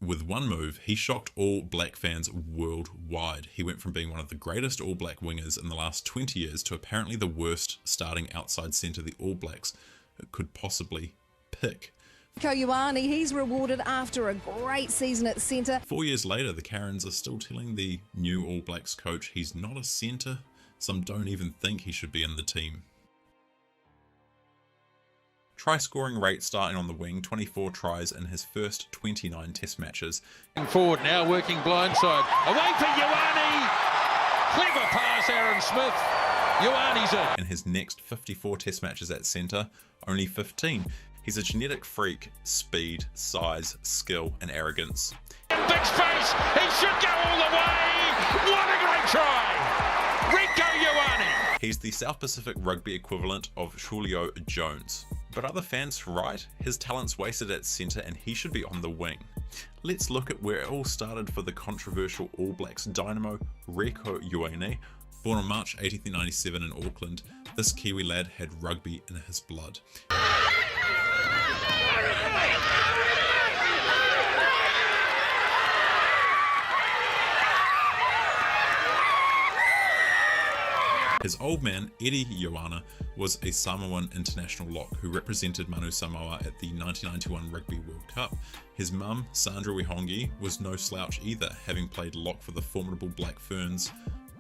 With one move, he shocked All Black fans worldwide. He went from being one of the greatest All Black wingers in the last 20 years to apparently the worst starting outside centre the All Blacks could possibly pick. Ioane, he's rewarded after a great season at centre. 4 years later, the Karens are still telling the new All Blacks coach he's not a centre. Some don't even think he should be in the team. Try scoring rate starting on the wing, 24 tries in his first 29 test matches. Forward now, working blindside. Away for Ioane! Clever pass, Aaron Smith. Ioane's in. In his next 54 test matches at centre, only 15. He's a genetic freak, speed, size, skill and arrogance. Big space, he should go all the way! What a great try! Rico Ioane! He's the South Pacific rugby equivalent of Julio Jones. But are the fans right? His talent's wasted at centre and he should be on the wing. Let's look at where it all started for the controversial All Blacks dynamo Rico Ioane. Born on March 18th, 1997 in Auckland, this Kiwi lad had rugby in his blood. His old man, Eddie Ioane, was a Samoan international lock who represented Manu Samoa at the 1991 Rugby World Cup. His mum, Sandra Wihongi, was no slouch either, having played lock for the formidable Black Ferns.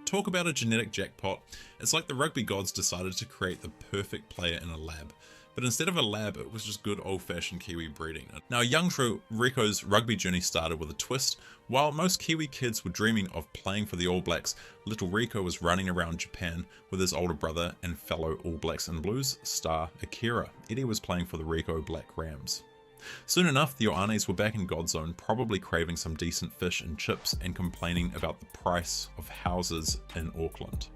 Talk about a genetic jackpot. It's like the rugby gods decided to create the perfect player in a lab. But instead of a lab, it was just good old-fashioned Kiwi breeding. Now, young Rico's rugby journey started with a twist. While most Kiwi kids were dreaming of playing for the All Blacks, little Rico was running around Japan with his older brother and fellow All Blacks in Blues star Akira. Eddie was playing for the Rico Black Rams. Soon enough, the Ioanes were back in God's Zone, probably craving some decent fish and chips and complaining about the price of houses in Auckland.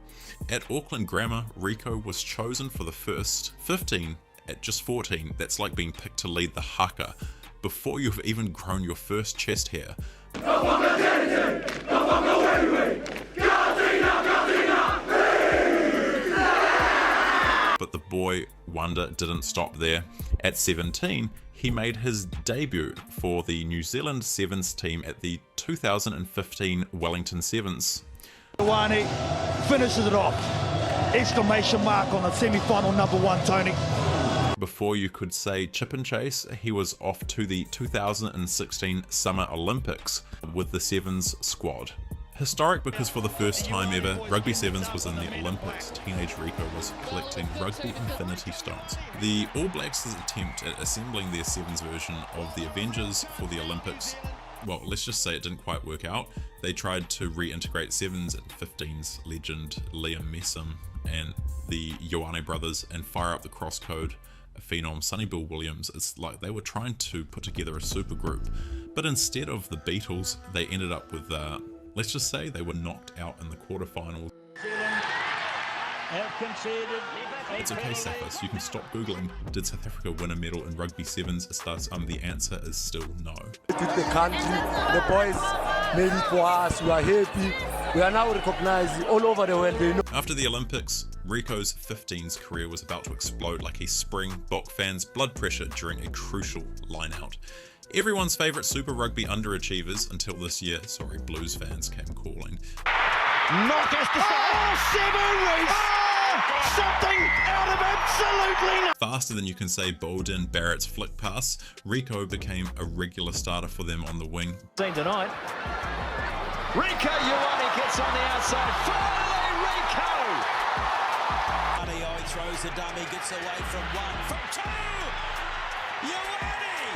At Auckland Grammar, Rico was chosen for the first 15. At just 14, that's like being picked to lead the haka before you've even grown your first chest hair. But the boy wonder didn't stop there. At 17, he made his debut for the New Zealand Sevens team at the 2015 Wellington Sevens. Ioane finishes it off. Exclamation mark on the semi-final #1, Tony. Before you could say chip and chase, he was off to the 2016 Summer Olympics with the Sevens squad. Historic because for the first time ever, Rugby Sevens was in the Olympics. Teenage Rico was collecting Rugby Infinity Stones. The All Blacks' attempt at assembling their Sevens version of the Avengers for the Olympics, well, let's just say it didn't quite work out. They tried to reintegrate Sevens and 15's legend Liam Messam and the Ioane brothers and fire up the crosscode phenom Sonny Bill Williams. It's like they were trying to put together a super group, but instead of the Beatles, they ended up with, let's just say they were knocked out in the quarterfinals. It's okay, Sappers, you can stop Googling, did South Africa win a medal in Rugby Sevens? The answer is still no. The country, the boys made it for us, we are happy, we are now recognized all over the world. They know. After the Olympics, Rico's 15's career was about to explode like a spring Bok fans' blood pressure during a crucial line-out. Everyone's favourite Super Rugby underachievers until this year, sorry, Blues fans came calling. Knock us to seven race! Something out of absolutely nothing! Faster than you can say Bolden Barrett's flick pass, Rico became a regular starter for them on the wing. Seen tonight. Rico Ioane gets on the outside. Finally, Rico! He throws the dummy, gets away from one, from two! Ioane!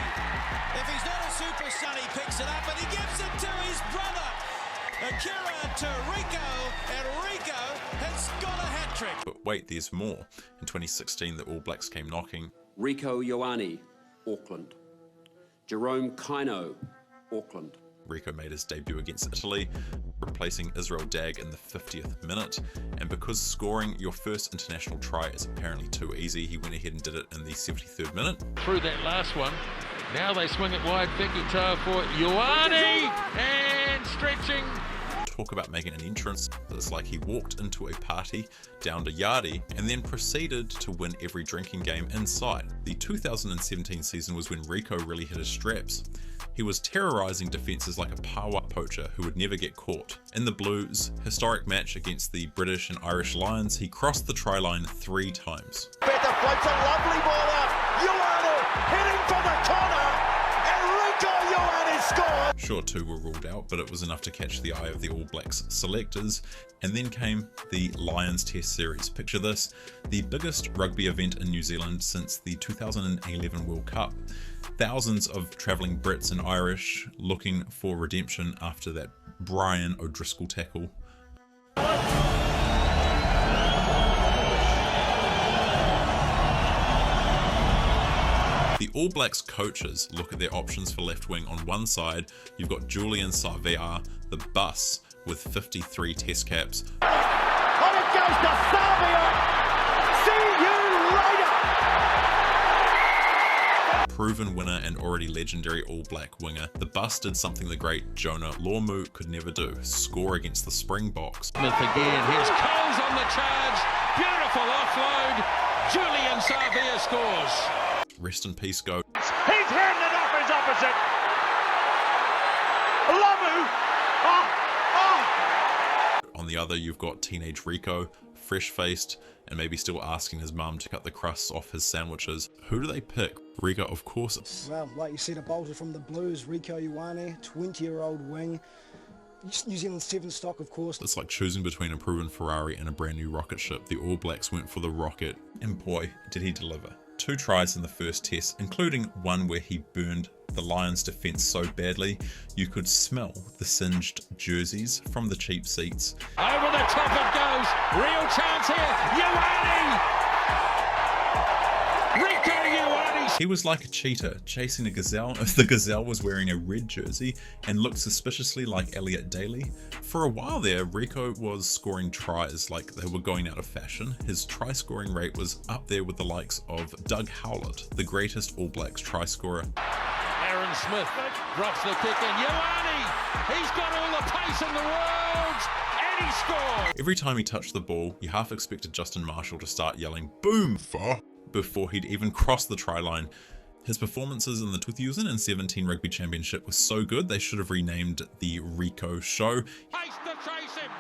If he's not a superstar, he picks it up and he gives it to his brother. Akira to Rico, and Rico has got a hat-trick. But wait, there's more. In 2016, the All Blacks came knocking. Rico Ioane, Auckland. Jerome Kaino, Auckland. Rico made his debut against Italy, replacing Israel Dag in the 50th minute. And because scoring your first international try is apparently too easy, he went ahead and did it in the 73rd minute. Through that last one, now they swing it wide, Fekitoa for Ioane, and stretching. Talk about making an entrance. It's like he walked into a party down to Yardi and then proceeded to win every drinking game in sight. The 2017 season was when Rico really hit his straps. He was terrorising defences like a Pawa poacher who would never get caught. In the Blues' historic match against the British and Irish Lions, he crossed the try line 3 times. Better floats a lovely ball out. Ioane heading for the corner. Enrico Ioane scores. Sure, 2 were ruled out, but it was enough to catch the eye of the All Blacks selectors. And then came the Lions Test Series. Picture this, the biggest rugby event in New Zealand since the 2011 World Cup. Thousands of travelling Brits and Irish looking for redemption after that Brian O'Driscoll tackle. The All Blacks coaches look at their options for left wing. On one side, you've got Julian Savea, the bus with 53 test caps. And it goes to Savea. See you later. Proven winner and already legendary All Black winger, the bus did something the great Jonah Lomu could never do, score against the Springboks. Smith again. Here's Coles on the charge. Beautiful offload. Julian Savea scores. Rest in peace, go. He's handed off his opposite. Lamu. On the other, you've got teenage Rico, fresh-faced, and maybe still asking his mum to cut the crusts off his sandwiches. Who do they pick? Rico, of course. Well, like you said, a bolter from the Blues, Rico Ioane, 20-year-old wing. New Zealand 7 stock, of course. It's like choosing between a proven Ferrari and a brand new rocket ship. The All Blacks went for the rocket, and boy, did he deliver. 2 tries in the first test, including one where he burned the Lions' defence so badly you could smell the singed jerseys from the cheap seats. Over the top it goes. Real chance here. Ioane. Rico Ioane. He was like a cheetah chasing a gazelle if the gazelle was wearing a red jersey and looked suspiciously like Elliot Daly. For a while there, Rico was scoring tries like they were going out of fashion. His try scoring rate was up there with the likes of Doug Howlett, the greatest All Blacks try scorer. Aaron Smith drops the kick in. Ioane. He's got all the pace in the world. And he scores. Every time he touched the ball, you half expected Justin Marshall to start yelling "Boom!" before he'd even crossed the try line. His performances in the 2017 Rugby Championship were so good they should have renamed the Rico Show. Pace to chase him.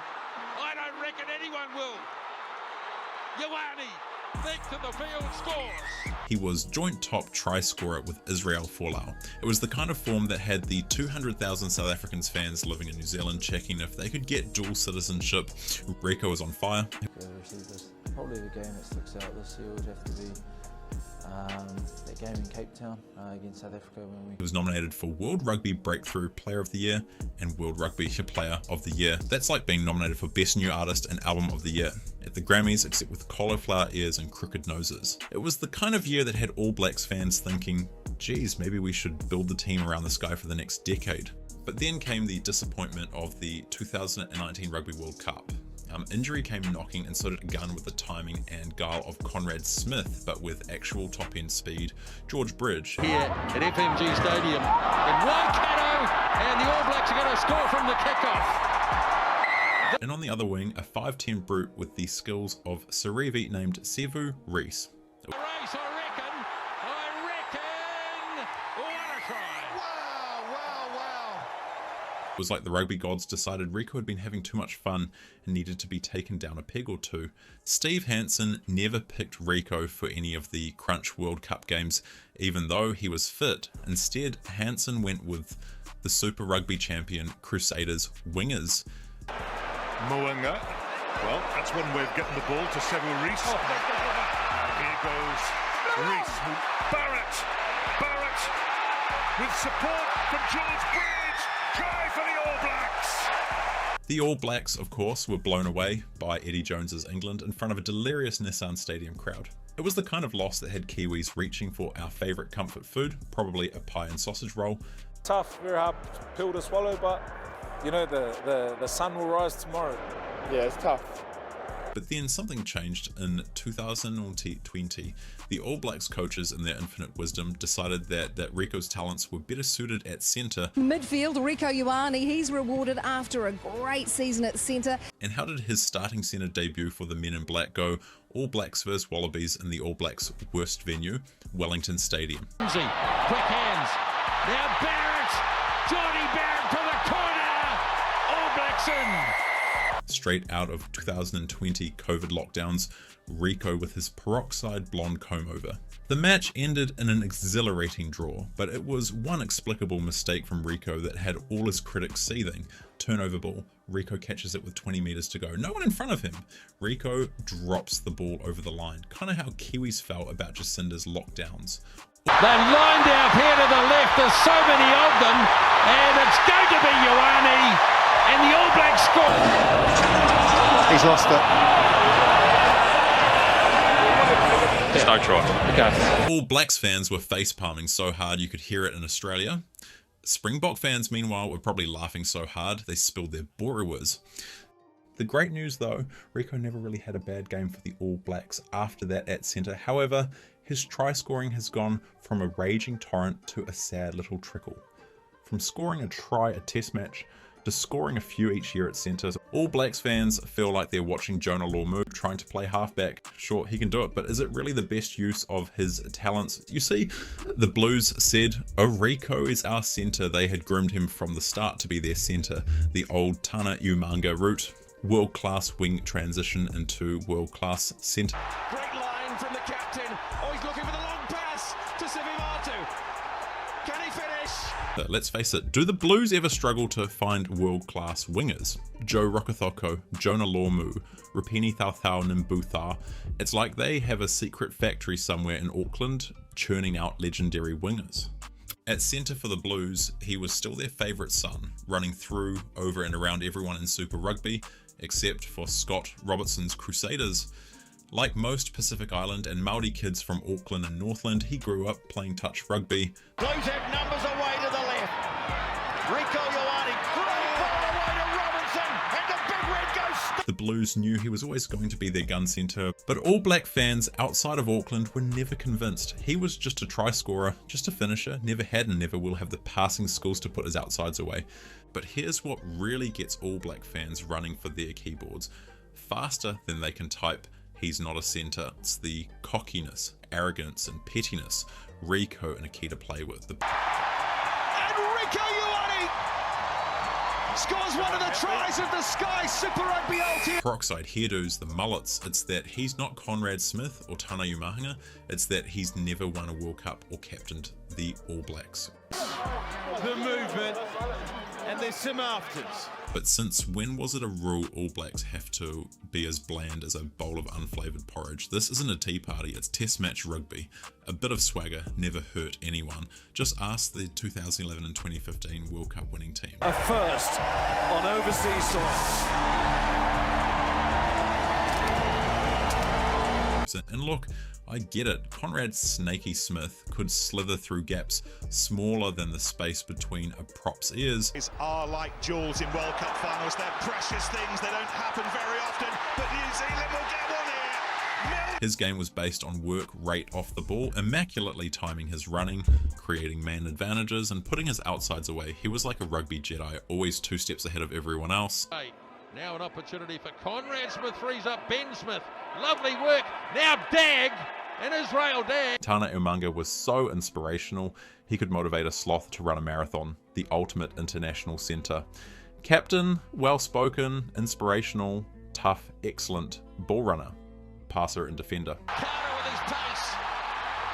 I don't reckon anyone will. Ioane, thick to the field, scores. He was joint top try scorer with Israel Folau. It was the kind of form that had the 200,000 South Africans fans living in New Zealand checking if they could get dual citizenship. Rico was on fire. Probably the game that sticks out this year would have to be that game in Cape Town against South Africa when we... He was nominated for World Rugby Breakthrough Player of the Year and World Rugby Player of the Year. That's like being nominated for Best New Artist and Album of the Year at the Grammys, except with cauliflower ears and crooked noses. It was the kind of year that had All Blacks fans thinking, geez, maybe we should build the team around this guy for the next decade. But then came the disappointment of the 2019 Rugby World Cup. Injury came knocking, and so did a gun with the timing and guile of Conrad Smith, but with actual top-end speed, George Bridge. Here at FMG Stadium in Waikato, and the All Blacks are going to score from the kickoff. And on the other wing, a 5'10" brute with the skills of Sarevi named Sevu Reece. The race, I reckon. What a try. Wow. It was like the rugby gods decided Rico had been having too much fun and needed to be taken down a peg or two. Steve Hansen never picked Rico for any of the Crunch World Cup games, even though he was fit. Instead, Hansen went with the Super Rugby champion Crusaders wingers. Moanga. Well, that's one way of getting the ball to Sevu Reece. Here goes Reece. Barrett with support from George Bridge. Try for the All Blacks. The All Blacks, of course, were blown away by Eddie Jones's England in front of a delirious Nissan Stadium crowd. It was the kind of loss that had Kiwis reaching for our favourite comfort food, probably a pie and sausage roll. Tough, very hard pill to swallow, but you know the sun will rise tomorrow. Yeah, it's tough. But then something changed in 2020. The All Blacks coaches, in their infinite wisdom, decided that Rico's talents were better suited at centre. Midfield, Rico Ioane, he's rewarded after a great season at centre. And how did his starting centre debut for the Men in Black go? All Blacks vs Wallabies in the All Blacks' worst venue, Wellington Stadium. Quick hands. Now Barrett. Johnny Barrett to the corner. All Blacks in. Straight out of 2020 COVID lockdowns, Rico with his peroxide blonde comb over. The match ended in an exhilarating draw, but it was one explicable mistake from Rico that had all his critics seething. Turnover ball. Rico catches it with 20 meters to go. No one in front of him. Rico drops the ball over the line. Kind of how Kiwis felt about Jacinda's lockdowns. They've lined out here to the left. There's so many of them, and it's going to be Ioane, and the All Blacks score. He's lost it. There's no try. Okay. All Blacks fans were face-palming so hard you could hear it in Australia. Springbok fans, meanwhile, were probably laughing so hard they spilled their borewas. The great news though, Rico never really had a bad game for the All Blacks after that at centre. However, his try scoring has gone from a raging torrent to a sad little trickle. From scoring a try a test match to scoring a few each year at centre, All Blacks fans feel like they're watching Jonah Lomu trying to play halfback. Sure, he can do it, but is it really the best use of his talents? You see, the Blues said, "Oh, Rico is our centre." They had groomed him from the start to be their centre. The old Tana Umaga route. World-class wing transition into world-class centre. Great line from the captain. Oh, he's looking for the long pass to Sivimatu. Can he finish? Let's face it, do the Blues ever struggle to find world-class wingers? Joe Rokethoko, Jonah Lomu, Rupini Thauthau Nimbutha. It's like they have a secret factory somewhere in Auckland churning out legendary wingers. At centre for the Blues, he was still their favourite son, running through, over and around everyone in Super Rugby, except for Scott Robertson's Crusaders. Like most Pacific Island and Māori kids from Auckland and Northland, he grew up playing touch rugby. Blues have numbers away to the left. Rico Ioane, great ball away to Robinson, and the big red goes. The Blues knew he was always going to be their gun centre, but All Black fans outside of Auckland were never convinced. He was just a try scorer, just a finisher, never had and never will have the passing skills to put his outsides away. But here's what really gets All Black fans running for their keyboards. Faster than they can type, he's not a centre. It's the cockiness, arrogance and pettiness Rico and a key to play with. And Rico Ioane scores one of the tries of the Sky Super Rugby Ultimate. Peroxide hairdos, the mullets, it's that he's not Conrad Smith or Tana Umaga, it's that he's never won a World Cup or captained the All Blacks. The movement, and there's some afters. But since when was it a rule All Blacks have to be as bland as a bowl of unflavoured porridge? This isn't a tea party, it's test match rugby. A bit of swagger never hurt anyone. Just ask the 2011 and 2015 World Cup winning team. A first on overseas soil. And look, I get it, Conrad Snaky Smith could slither through gaps smaller than the space between a prop's ears. Are like jewels in World Cup finals. They're precious things. They don't happen very often, but New Zealand will get one here. His game was based on work rate off the ball, immaculately timing his running, creating man advantages and putting his outsides away. He was like a rugby Jedi, always 2 steps ahead of everyone else. Now an opportunity for Conrad Smith, frees up Ben Smith. Lovely work. Now Dag and Israel Dag. Tana Umaga was so inspirational, he could motivate a sloth to run a marathon, the ultimate international centre. Captain, well-spoken, inspirational, tough, excellent, ball runner, passer and defender. Carter with his pace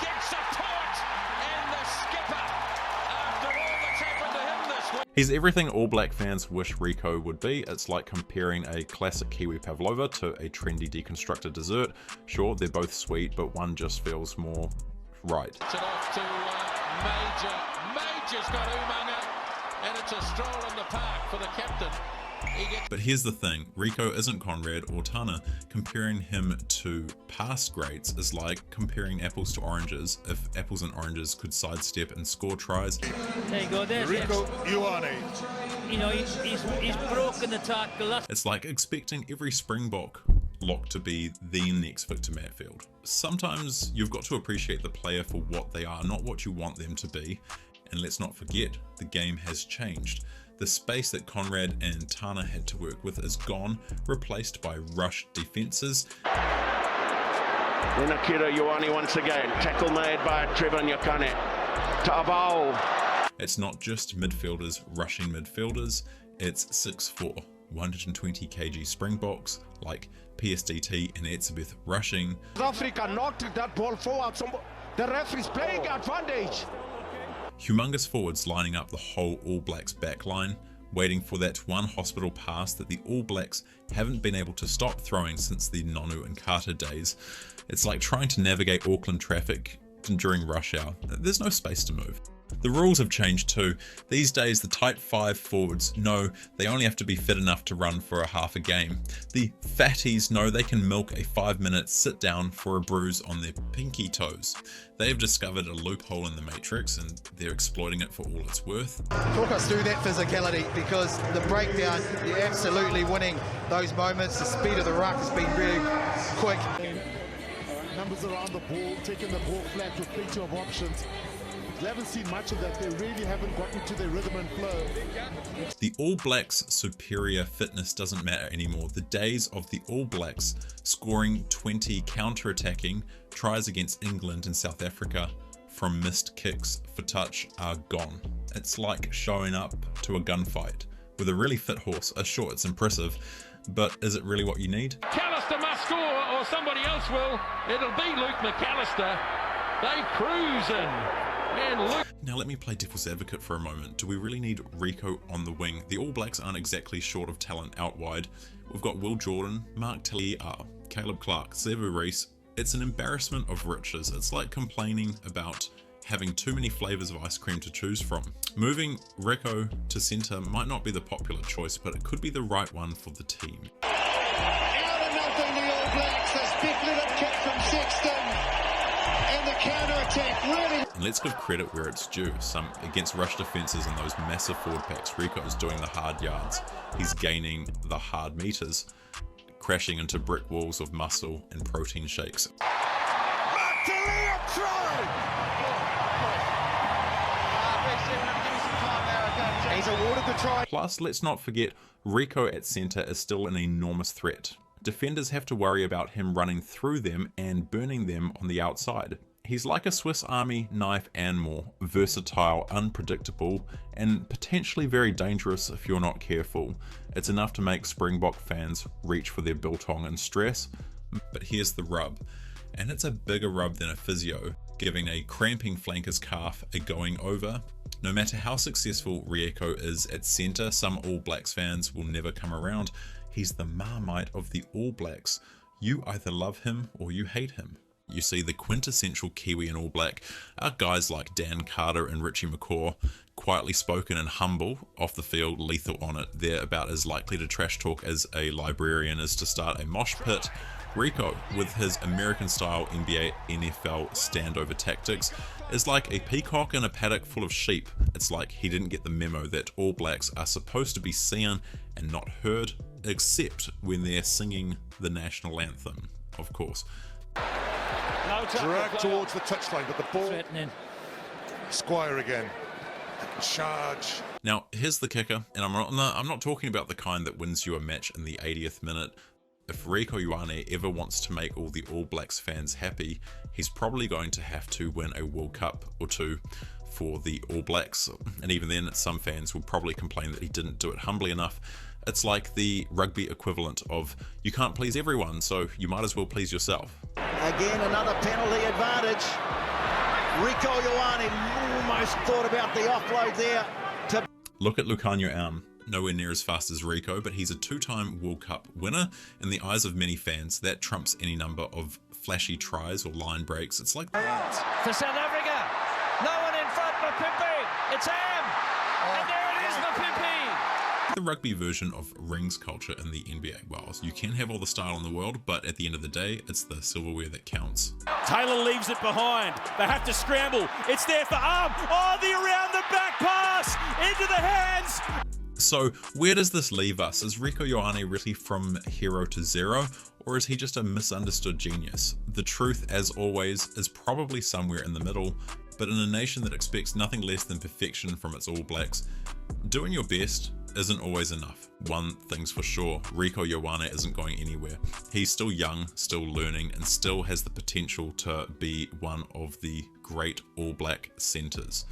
gets up to it, and the skipper, after all that's happened to him this week. He's everything All Black fans wish Rico would be. It's like comparing a classic Kiwi pavlova to a trendy deconstructed dessert. Sure, they're both sweet, but one just feels more right. It's it off to Major. Major's got Umaga, and it's a stroll in the park for the captain. But here's the thing, Rico isn't Conrad or Tana. Comparing him to past greats is like comparing apples to oranges. If apples and oranges could sidestep and score tries. There you go, there's Rico Ioane. You know, he's broken the tackle. It's like expecting every Springbok lock to be the next Victor Matfield. Sometimes you've got to appreciate the player for what they are, not what you want them to be. And let's not forget, the game has changed. The space that Conrad and Tana had to work with is gone, replaced by rushed defences. Akira Ioane once again. Tackle made by Trevor Nyakane. To Abao. It's not just midfielders rushing midfielders, it's 6'4", 120 kg Springboks like PSDT and Etzebeth rushing. South Africa knocked that ball forward. The referee's playing advantage. Humongous forwards lining up the whole All Blacks backline, waiting for that one hospital pass that the All Blacks haven't been able to stop throwing since the Nonu and Carter days. It's like trying to navigate Auckland traffic during rush hour. There's no space to move. The rules have changed too. These days the tight 5 forwards know they only have to be fit enough to run for a half a game. The fatties know they can milk a 5-minute sit down for a bruise on their pinky toes. They have discovered a loophole in the matrix and they're exploiting it for all it's worth. Talk us through that physicality, because the breakdown, you're absolutely winning those moments. The speed of the ruck has been really quick. Numbers around the ball, taking the ball flat with plenty of options. We haven't seen much of that. They really haven't gotten to their rhythm and flow. The All Blacks' superior fitness doesn't matter anymore. The days of the All Blacks scoring 20 counter-attacking tries against England and South Africa from missed kicks for touch are gone. It's like showing up to a gunfight with a really fit horse. Sure, it's impressive, but is it really what you need? McAllister must score or somebody else will. It'll be Luke McAllister. They cruising. Now let me play devil's advocate for a moment. Do we really need Rieko on the wing? The All Blacks aren't exactly short of talent out wide. We've got Will Jordan, Mark Telea, Caleb Clark, Sevu Reece. It's an embarrassment of riches. It's like complaining about having too many flavours of ice cream to choose from. Moving Rieko to centre might not be the popular choice, but it could be the right one for the team. Out of nothing, the All Blacks. A speculative kick from Sexton. And the counter-attack really... And let's give credit where it's due. Against rush defences and those massive forward packs, Rieko is doing the hard yards. He's gaining the hard meters, crashing into brick walls of muscle and protein shakes. He's awarded the try. Plus, let's not forget, Rieko at centre is still an enormous threat. Defenders have to worry about him running through them and burning them on the outside. He's like a Swiss Army knife and more, versatile, unpredictable, and potentially very dangerous if you're not careful. It's enough to make Springbok fans reach for their biltong in stress. But here's the rub, and it's a bigger rub than a physio, giving a cramping flanker's calf a going over. No matter how successful Rieko is at centre, some All Blacks fans will never come around. He's the Marmite of the All Blacks. You either love him or you hate him. You see, the quintessential Kiwi and All Black are guys like Dan Carter and Richie McCaw, quietly spoken and humble, off the field, lethal on it. They're about as likely to trash talk as a librarian is to start a mosh pit. Rieko, with his American-style NBA, NFL standover tactics, is like a peacock in a paddock full of sheep. It's like he didn't get the memo that All Blacks are supposed to be seen and not heard, except when they're singing the national anthem, of course. Drag towards the touchline, but the ball... Squire again. Charge. Now, here's the kicker, and I'm not talking about the kind that wins you a match in the 80th minute. If Rieko Ioane ever wants to make all the All Blacks fans happy, he's probably going to have to win a World Cup or two for the All Blacks. And even then, some fans will probably complain that he didn't do it humbly enough. It's like the rugby equivalent of, you can't please everyone, so you might as well please yourself. Again, another penalty advantage. Rieko Ioane almost thought about the offload there. Look at Lukhanyo arm. Nowhere near as fast as Rieko, but he's a 2-time World Cup winner. In the eyes of many fans, that trumps any number of flashy tries or line breaks. It's like... For South Africa, no one in front, Mapimpi. It's Am. And there it is, Mapimpi. The rugby version of rings culture in the NBA. Well, you can have all the style in the world, but at the end of the day, it's the silverware that counts. Taylor leaves it behind. They have to scramble. It's there for Arm. Oh, the around the back pass into the hands. So where does this leave us? Is Rieko Ioane really from hero to zero, or is he just a misunderstood genius? The truth, as always, is probably somewhere in the middle, but in a nation that expects nothing less than perfection from its All Blacks, doing your best isn't always enough. One thing's for sure, Rieko Ioane isn't going anywhere. He's still young, still learning, and still has the potential to be one of the great All Black centres.